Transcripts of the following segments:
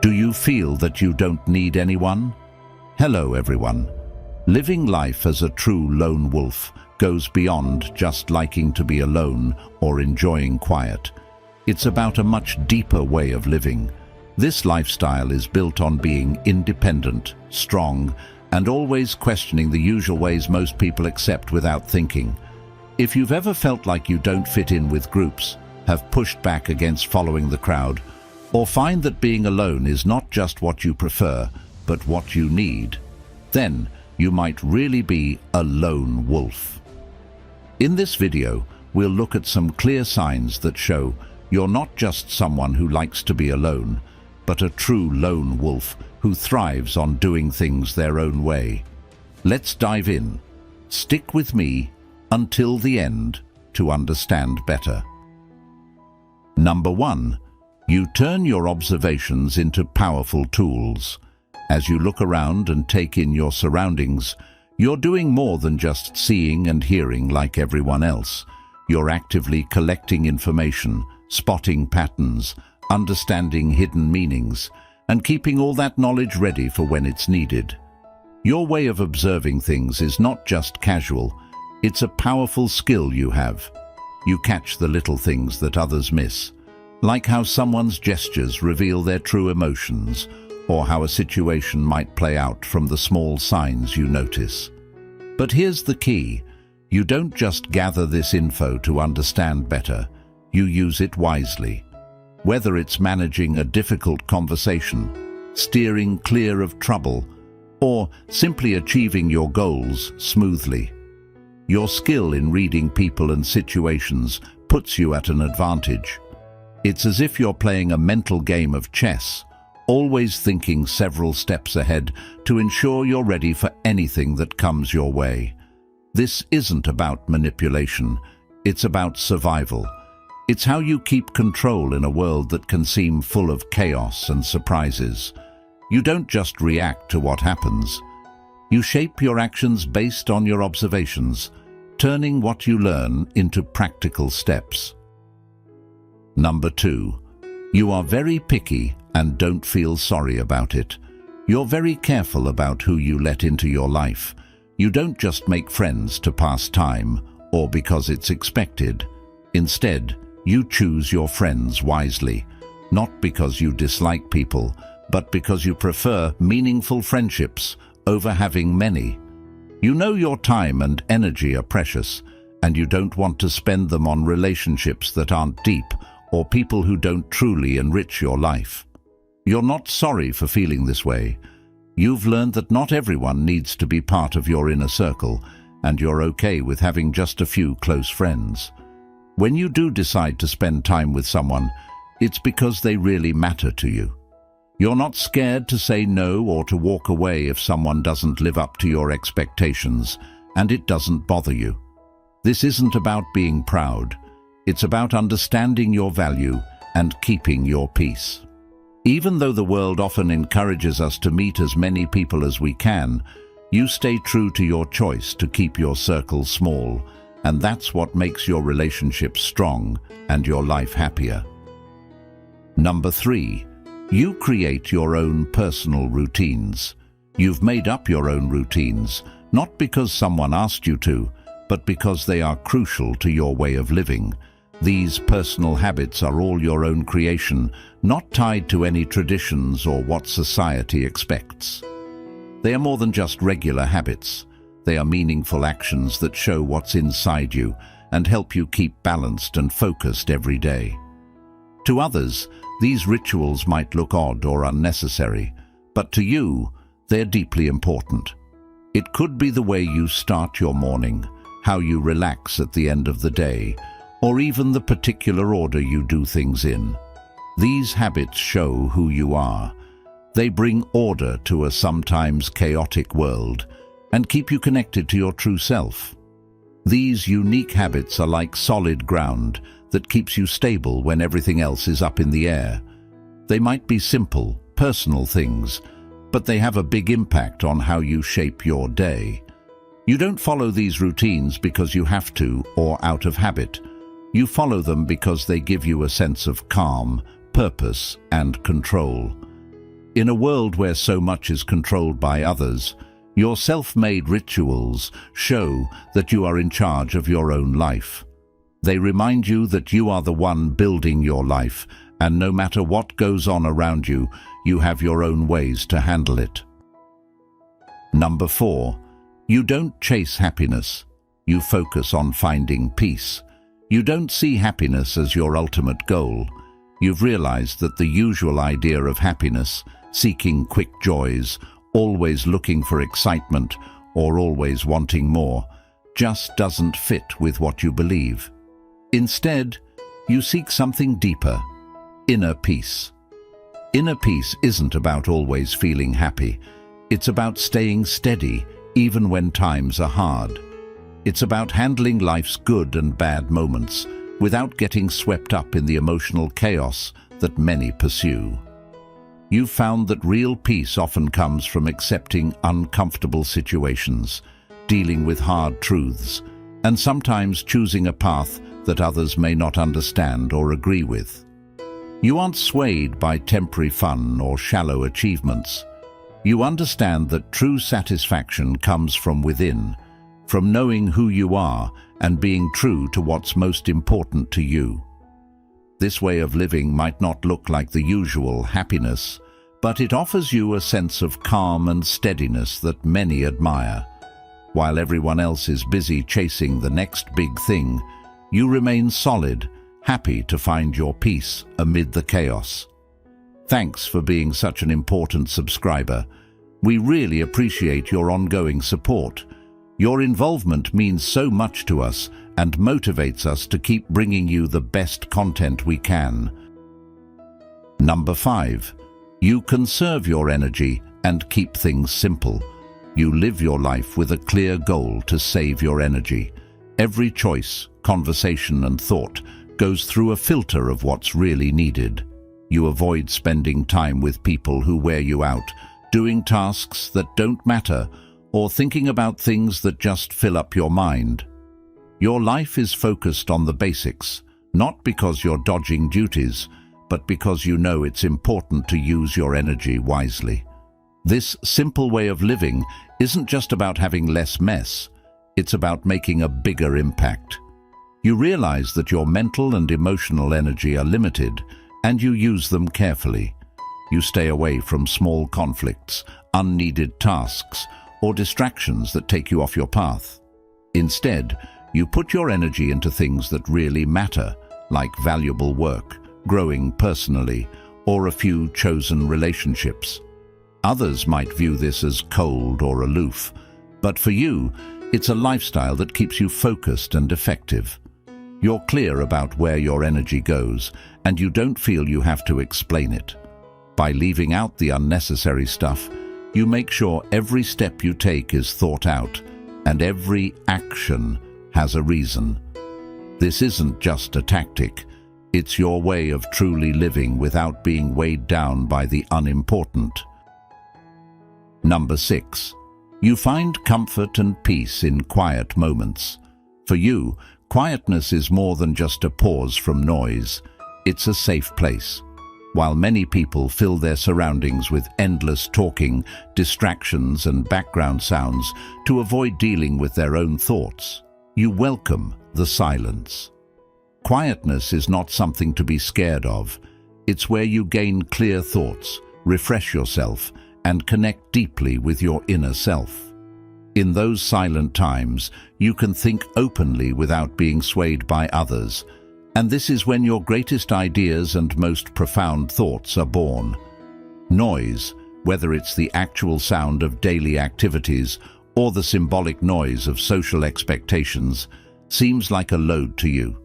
Do you feel that you don't need anyone? Hello everyone. Living life as a true lone wolf goes beyond just liking to be alone or enjoying quiet. It's about a much deeper way of living. This lifestyle is built on being independent, strong, and always questioning the usual ways most people accept without thinking. If you've ever felt like you don't fit in with groups, have pushed back against following the crowd, or find that being alone is not just what you prefer, but what you need, then you might really be a lone wolf. In this video, we'll look at some clear signs that show you're not just someone who likes to be alone, but a true lone wolf who thrives on doing things their own way. Let's dive in. Stick with me until the end to understand better. Number 1. You turn your observations into powerful tools. As you look around and take in your surroundings, you're doing more than just seeing and hearing like everyone else. You're actively collecting information, spotting patterns, understanding hidden meanings, and keeping all that knowledge ready for when it's needed. Your way of observing things is not just casual, it's a powerful skill you have. You catch the little things that others miss, like how someone's gestures reveal their true emotions, or how a situation might play out from the small signs you notice. But here's the key. You don't just gather this info to understand better, you use it wisely. Whether it's managing a difficult conversation, steering clear of trouble, or simply achieving your goals smoothly. Your skill in reading people and situations puts you at an advantage. It's as if you're playing a mental game of chess, always thinking several steps ahead to ensure you're ready for anything that comes your way. This isn't about manipulation, it's about survival. It's how you keep control in a world that can seem full of chaos and surprises. You don't just react to what happens. You shape your actions based on your observations, turning what you learn into practical steps. Number 2. You are very picky and don't feel sorry about it. You're very careful about who you let into your life. You don't just make friends to pass time or because it's expected. Instead, you choose your friends wisely, not because you dislike people, but because you prefer meaningful friendships over having many. You know your time and energy are precious, and you don't want to spend them on relationships that aren't deep or people who don't truly enrich your life. You're not sorry for feeling this way. You've learned that not everyone needs to be part of your inner circle, and you're okay with having just a few close friends. When you do decide to spend time with someone, it's because they really matter to you. You're not scared to say no or to walk away if someone doesn't live up to your expectations, and it doesn't bother you. This isn't about being proud. It's about understanding your value and keeping your peace. Even though the world often encourages us to meet as many people as we can, you stay true to your choice to keep your circle small, and that's what makes your relationships strong and your life happier. Number 3. You create your own personal routines. You've made up your own routines, not because someone asked you to, but because they are crucial to your way of living. These personal habits are all your own creation, not tied to any traditions or what society expects. They are more than just regular habits. They are meaningful actions that show what's inside you and help you keep balanced and focused every day. To others, these rituals might look odd or unnecessary, but to you, they're deeply important. It could be the way you start your morning, how you relax at the end of the day, or even the particular order you do things in. These habits show who you are. They bring order to a sometimes chaotic world and keep you connected to your true self. These unique habits are like solid ground that keeps you stable when everything else is up in the air. They might be simple, personal things, but they have a big impact on how you shape your day. You don't follow these routines because you have to or out of habit. You follow them because they give you a sense of calm, purpose, and control. In a world where so much is controlled by others, your self-made rituals show that you are in charge of your own life. They remind you that you are the one building your life, and no matter what goes on around you, you have your own ways to handle it. Number 4. You don't chase happiness. You focus on finding peace. You don't see happiness as your ultimate goal. You've realized that the usual idea of happiness, seeking quick joys, always looking for excitement, or always wanting more, just doesn't fit with what you believe. Instead, you seek something deeper: inner peace. Inner peace isn't about always feeling happy. It's about staying steady, even when times are hard. It's about handling life's good and bad moments, without getting swept up in the emotional chaos that many pursue. You've found that real peace often comes from accepting uncomfortable situations, dealing with hard truths, and sometimes choosing a path that others may not understand or agree with. You aren't swayed by temporary fun or shallow achievements. You understand that true satisfaction comes from within, from knowing who you are and being true to what's most important to you. This way of living might not look like the usual happiness, but it offers you a sense of calm and steadiness that many admire. While everyone else is busy chasing the next big thing, you remain solid, happy to find your peace amid the chaos. Thanks for being such an important subscriber. We really appreciate your ongoing support. Your involvement means so much to us and motivates us to keep bringing you the best content we can. Number 5. You conserve your energy and keep things simple. You live your life with a clear goal to save your energy. Every choice, conversation, and thought goes through a filter of what's really needed. You avoid spending time with people who wear you out, doing tasks that don't matter, or thinking about things that just fill up your mind. Your life is focused on the basics, not because you're dodging duties, but because you know it's important to use your energy wisely. This simple way of living isn't just about having less mess, it's about making a bigger impact. You realize that your mental and emotional energy are limited, and you use them carefully. You stay away from small conflicts, unneeded tasks, or distractions that take you off your path. Instead, you put your energy into things that really matter, like valuable work, growing personally, or a few chosen relationships. Others might view this as cold or aloof, but for you, it's a lifestyle that keeps you focused and effective. You're clear about where your energy goes, and you don't feel you have to explain it. By leaving out the unnecessary stuff, you make sure every step you take is thought out, and every action has a reason. This isn't just a tactic, it's your way of truly living without being weighed down by the unimportant. Number 6. You find comfort and peace in quiet moments. For you, quietness is more than just a pause from noise. It's a safe place. While many people fill their surroundings with endless talking, distractions, and background sounds to avoid dealing with their own thoughts, you welcome the silence. Quietness is not something to be scared of. It's where you gain clear thoughts, refresh yourself, and connect deeply with your inner self. In those silent times, you can think openly without being swayed by others, and this is when your greatest ideas and most profound thoughts are born. Noise, whether it's the actual sound of daily activities or the symbolic noise of social expectations, seems like a load to you.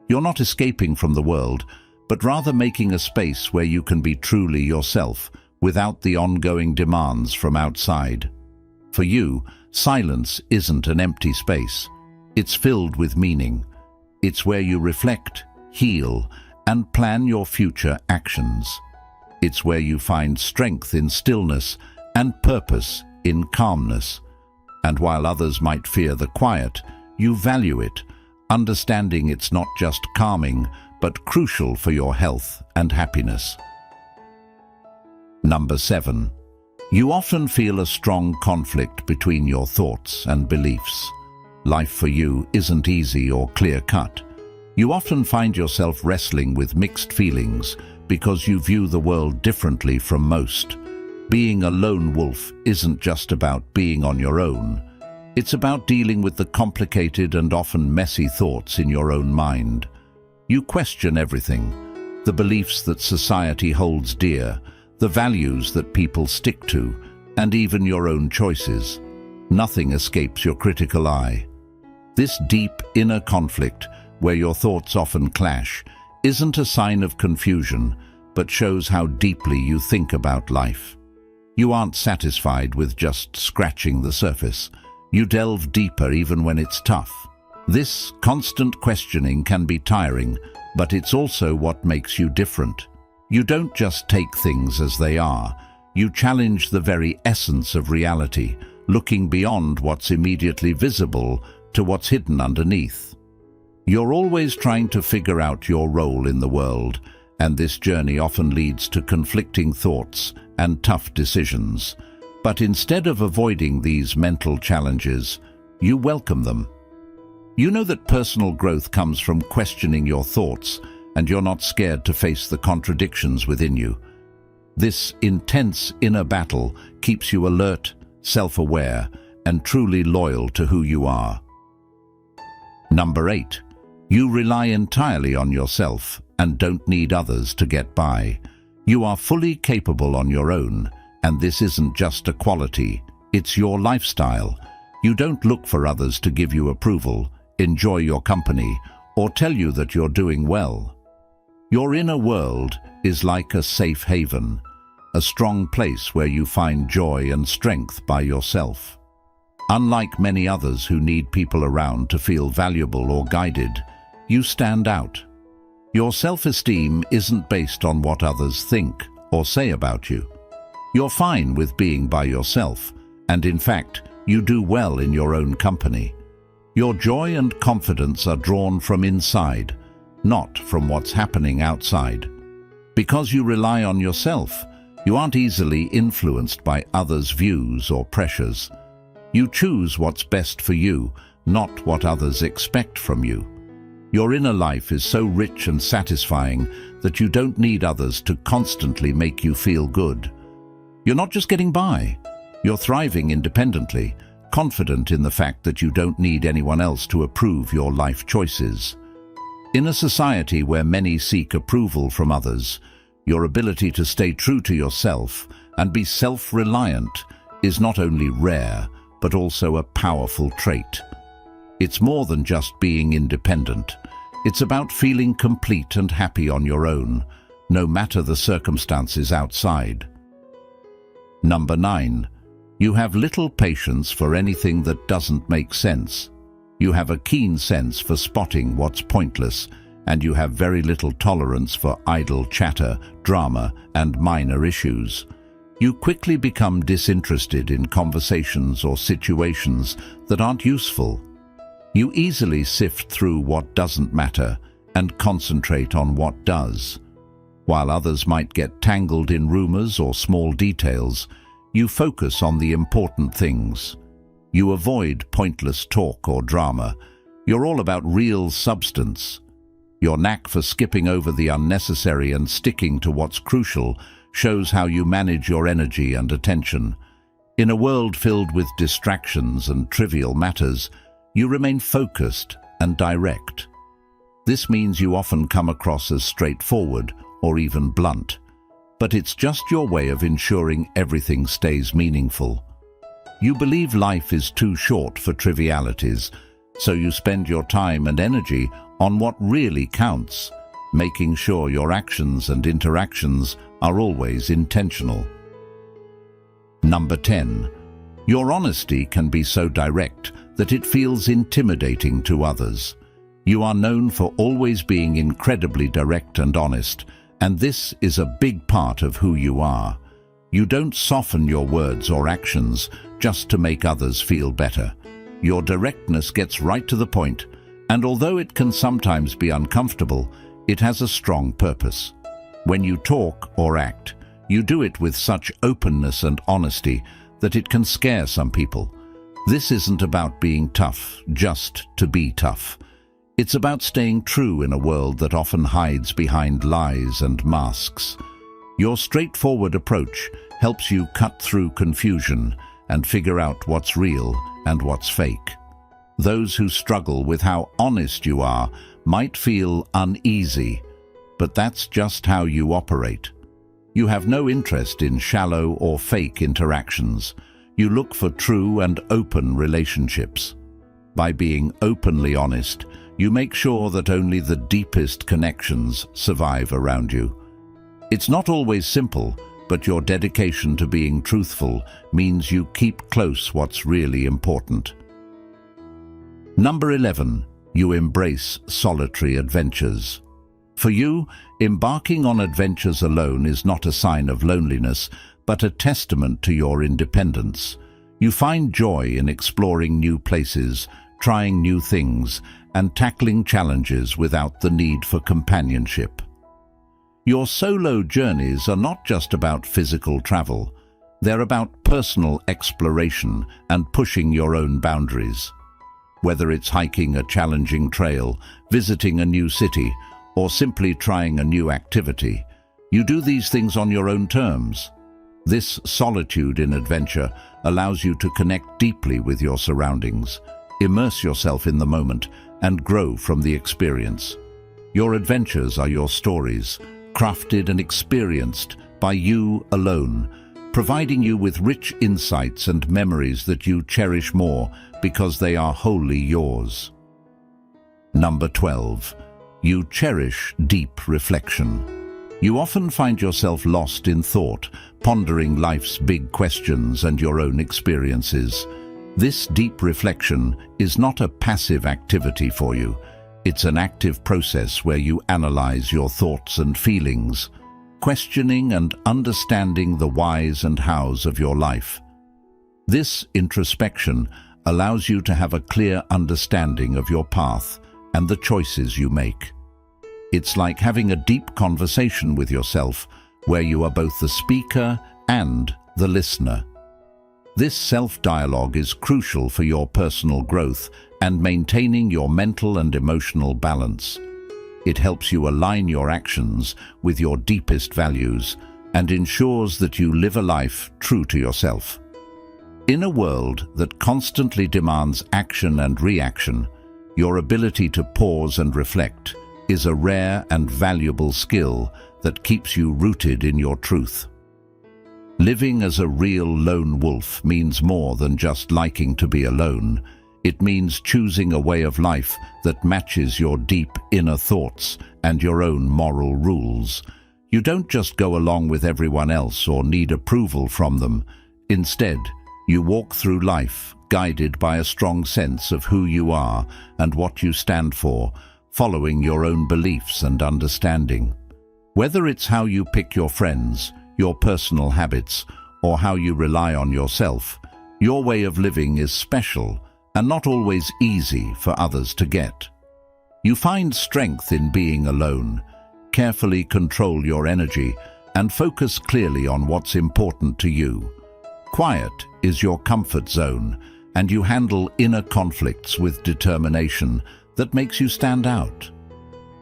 You're not escaping from the world, but rather making a space where you can be truly yourself without the ongoing demands from outside. For you, silence isn't an empty space. It's filled with meaning. It's where you reflect, heal, and plan your future actions. It's where you find strength in stillness and purpose in calmness. And while others might fear the quiet, you value it, understanding it's not just calming, but crucial for your health and happiness. Number 7. You often feel a strong conflict between your thoughts and beliefs. Life for you isn't easy or clear-cut. You often find yourself wrestling with mixed feelings because you view the world differently from most. Being a lone wolf isn't just about being on your own. It's about dealing with the complicated and often messy thoughts in your own mind. You question everything: the beliefs that society holds dear, the values that people stick to, and even your own choices. Nothing escapes your critical eye. This deep inner conflict, where your thoughts often clash, isn't a sign of confusion, but shows how deeply you think about life. You aren't satisfied with just scratching the surface. You delve deeper even when it's tough. This constant questioning can be tiring, but it's also what makes you different. You don't just take things as they are. You challenge the very essence of reality, looking beyond what's immediately visible to what's hidden underneath. You're always trying to figure out your role in the world, and this journey often leads to conflicting thoughts and tough decisions. But instead of avoiding these mental challenges, you welcome them. You know that personal growth comes from questioning your thoughts, and you're not scared to face the contradictions within you. This intense inner battle keeps you alert, self-aware, and truly loyal to who you are. Number 8. You rely entirely on yourself and don't need others to get by. You are fully capable on your own, and this isn't just a quality, it's your lifestyle. You don't look for others to give you approval, enjoy your company, or tell you that you're doing well. Your inner world is like a safe haven, a strong place where you find joy and strength by yourself. Unlike many others who need people around to feel valuable or guided, you stand out. Your self-esteem isn't based on what others think or say about you. You're fine with being by yourself, and in fact, you do well in your own company. Your joy and confidence are drawn from inside, not from what's happening outside. Because you rely on yourself, you aren't easily influenced by others' views or pressures. You choose what's best for you, not what others expect from you. Your inner life is so rich and satisfying that you don't need others to constantly make you feel good. You're not just getting by, you're thriving independently, confident in the fact that you don't need anyone else to approve your life choices. In a society where many seek approval from others, your ability to stay true to yourself and be self-reliant is not only rare, but also a powerful trait. It's more than just being independent. It's about feeling complete and happy on your own, no matter the circumstances outside. Number 9. You have little patience for anything that doesn't make sense. You have a keen sense for spotting what's pointless, and you have very little tolerance for idle chatter, drama, and minor issues. You quickly become disinterested in conversations or situations that aren't useful. You easily sift through what doesn't matter and concentrate on what does. While others might get tangled in rumors or small details, you focus on the important things. You avoid pointless talk or drama. You're all about real substance. Your knack for skipping over the unnecessary and sticking to what's crucial shows how you manage your energy and attention. In a world filled with distractions and trivial matters, you remain focused and direct. This means you often come across as straightforward or even blunt, but it's just your way of ensuring everything stays meaningful. You believe life is too short for trivialities, so you spend your time and energy on what really counts, making sure your actions and interactions are always intentional. Number 10. Your honesty can be so direct that it feels intimidating to others. You are known for always being incredibly direct and honest, and this is a big part of who you are. You don't soften your words or actions just to make others feel better. Your directness gets right to the point, and although it can sometimes be uncomfortable, it has a strong purpose. When you talk or act, You do it with such openness and honesty that it can scare some people. This isn't about being tough, just to be tough. It's about staying true in a world that often hides behind lies and masks. Your straightforward approach helps you cut through confusion and figure out what's real and what's fake. Those who struggle with how honest you are might feel uneasy, but that's just how you operate. You have no interest in shallow or fake interactions. You look for true and open relationships. By being openly honest, you make sure that only the deepest connections survive around you. It's not always simple, but your dedication to being truthful means you keep close what's really important. Number 11. You embrace solitary adventures. For you, embarking on adventures alone is not a sign of loneliness, but a testament to your independence. You find joy in exploring new places, trying new things, and tackling challenges without the need for companionship. Your solo journeys are not just about physical travel. They're about personal exploration and pushing your own boundaries. Whether it's hiking a challenging trail, visiting a new city, or simply trying a new activity, you do these things on your own terms. This solitude in adventure allows you to connect deeply with your surroundings, immerse yourself in the moment, and grow from the experience. Your adventures are your stories, crafted and experienced by you alone, providing you with rich insights and memories that you cherish more because they are wholly yours. Number 12. You cherish deep reflection. You often find yourself lost in thought, pondering life's big questions and your own experiences. This deep reflection is not a passive activity for you. It's an active process where you analyze your thoughts and feelings, questioning and understanding the whys and hows of your life. This introspection allows you to have a clear understanding of your path and the choices you make. It's like having a deep conversation with yourself, where you are both the speaker and the listener. This self-dialogue is crucial for your personal growth and maintaining your mental and emotional balance. It helps you align your actions with your deepest values and ensures that you live a life true to yourself. In a world that constantly demands action and reaction, your ability to pause and reflect is a rare and valuable skill that keeps you rooted in your truth. Living as a real lone wolf means more than just liking to be alone. It means choosing a way of life that matches your deep inner thoughts and your own moral rules. You don't just go along with everyone else or need approval from them. Instead, you walk through life guided by a strong sense of who you are and what you stand for, following your own beliefs and understanding. Whether it's how you pick your friends, your personal habits, or how you rely on yourself, your way of living is special and not always easy for others to get. You find strength in being alone, carefully control your energy, and focus clearly on what's important to you. Quiet is your comfort zone, and you handle inner conflicts with determination that makes you stand out.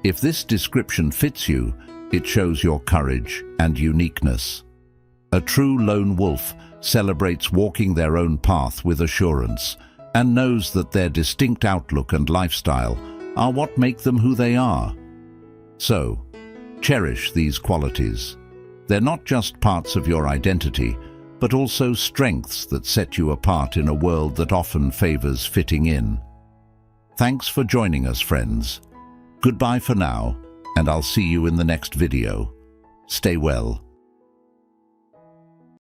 If this description fits you, it shows your courage and uniqueness. A true lone wolf celebrates walking their own path with assurance and knows that their distinct outlook and lifestyle are what make them who they are. So, cherish these qualities. They're not just parts of your identity, but also strengths that set you apart in a world that often favors fitting in. Thanks for joining us, friends. Goodbye for now, and I'll see you in the next video. Stay well.